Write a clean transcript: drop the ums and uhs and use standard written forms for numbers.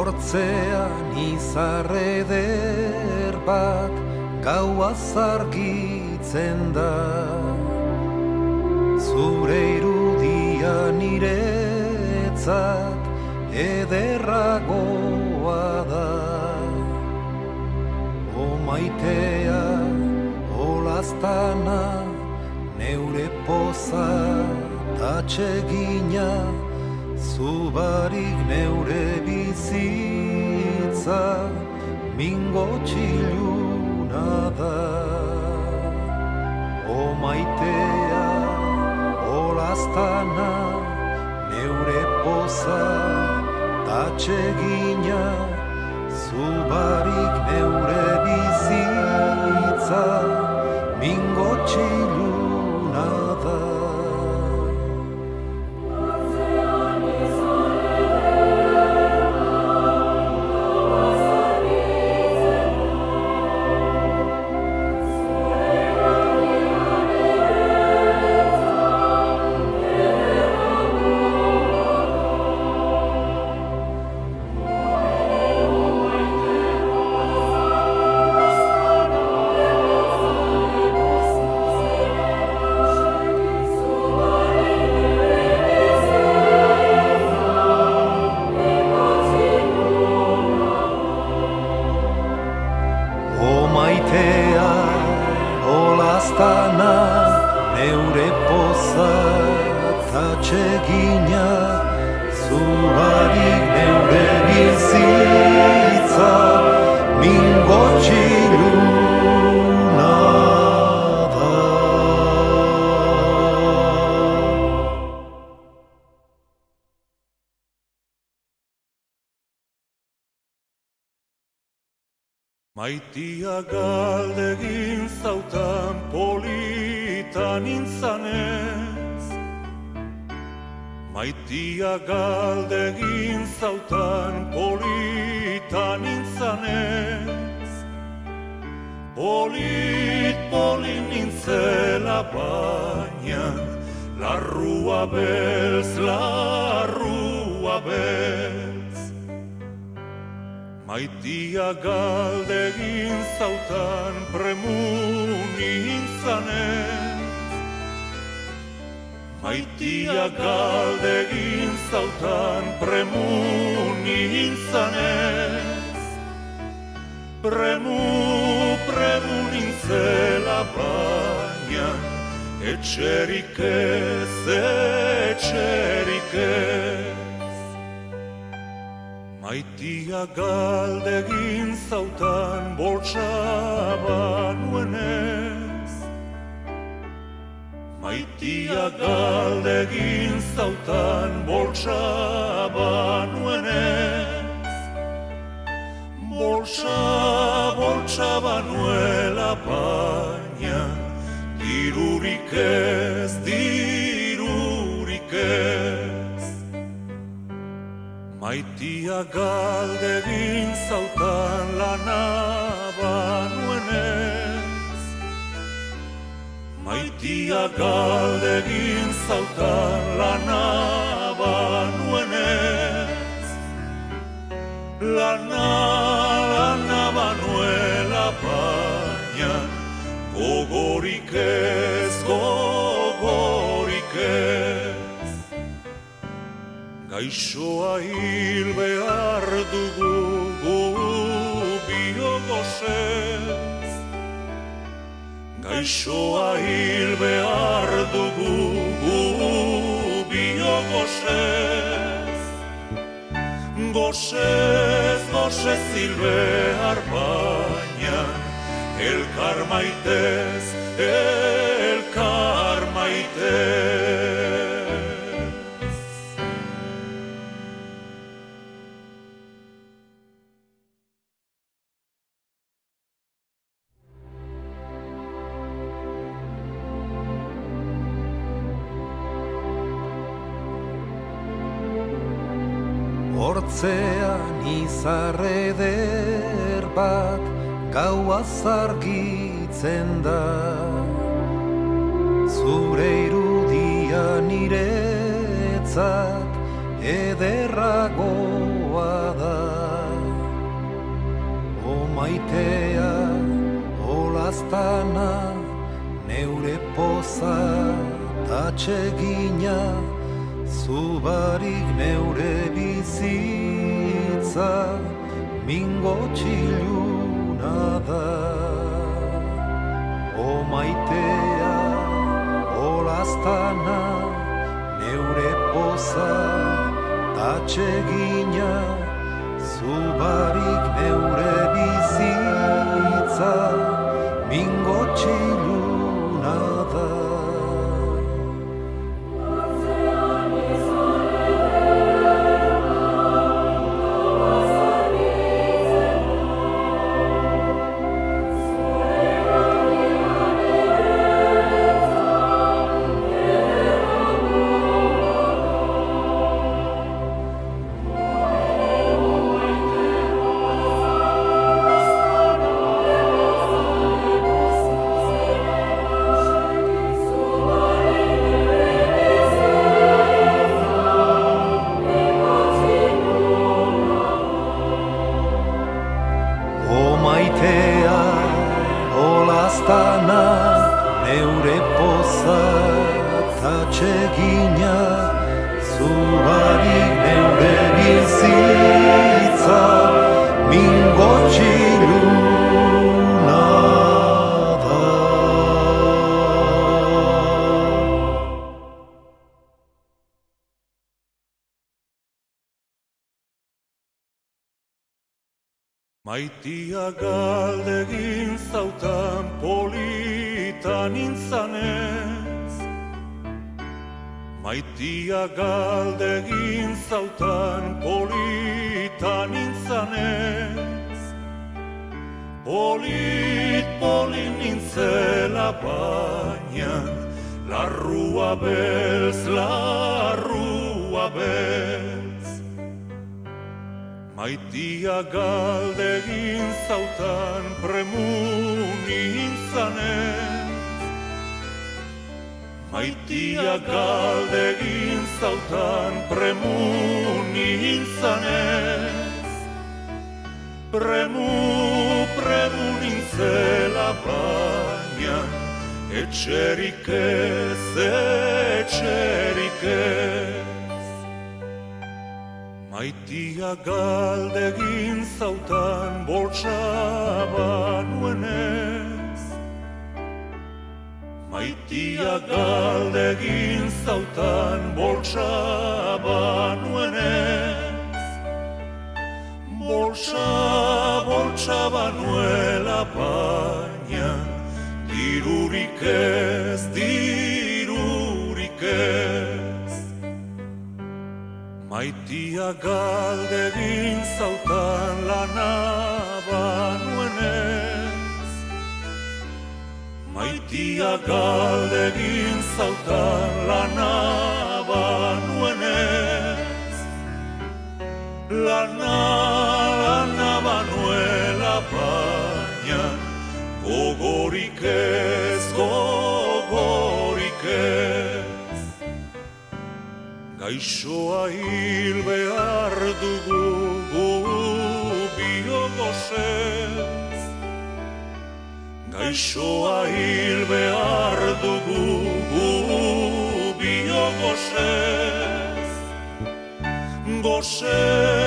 Hortzean izar eder bat gaua zargitzen da. Zure irudia niretzat ederragoa da. O maitea, o lastana, neure poza tatxegina, zubarik neure bizitza, mingo txiluna da. O maitea, o lastana, neure poza tatxegina, zubarik neure bizitza, mingo txiluna da. Neure poza tatxegina, zubarik neure bizitza, mingo txiluna da. Maitia galdegin zautan politan nintzanez, maitia galdegin zautan politan nintzanez, polit nintzela baina, larrua beltz, larrua beltz. Maitia galdegin zautan premu nintzanez, maitia galdegin zautan premu nintzanez, premu nintzela baina, etxerik ez, etxerik ez. Maitia galdegin zautan boltsaba nuenez, maitia galdegin zautan boltsaba nuenez, boltsaba nuela baina, dirurik ez, dirurik ez. Maitia galdegin zautan lana banuenez, maitia galdegin zautan lana banuenez, lana banuela baina, gogorik ez, gogorik ez. Gaixoa hil behar dugu gu biogozez, gaixoa hil behar dugu gu biogozez, gozez hil behar baina, elkar maitez, elkar maitez. Hortzean izar eder bat gaua zargitzen da. Zure irudia niretzat ederragoa da. maitea olaztana, neure poza tatxegina, zubarik neure bizitza, mingo txiluna da. O maitea olaztana, neure poza tatxegina, zubarik neure bizitza, mingo txiluna da. Olaztana, neure poza tatxegina, zubarik neure bizitza, mingo txiluna da. Maitia galdegin zautan polita nintzanez, Maitia galdegin zautan polita nintzanez, Polit nintzela baina, larrua beltz, larrua beltz. Maitia galdegin zautan premu nintzanez, Maitia galdegin zautan premu nintzanez, Premu nintzela baina, etxerik ez, etxerik ez. Maitia galdegin zautan boltsa banuenez, Maitia galdegin zautan boltsa banuenez, Boltsa banuela baina, dirurik ez, dirurik ez. Maitia galdegin zautan lana banuenez, Maitia galdegin zautan lana banuenez, Lana banuela baina, gogorik ez, gogorik ez. Gaixoa hil behar dugu gu biogozez, Gaixoa hil behar dugu gu biogozez, Gozez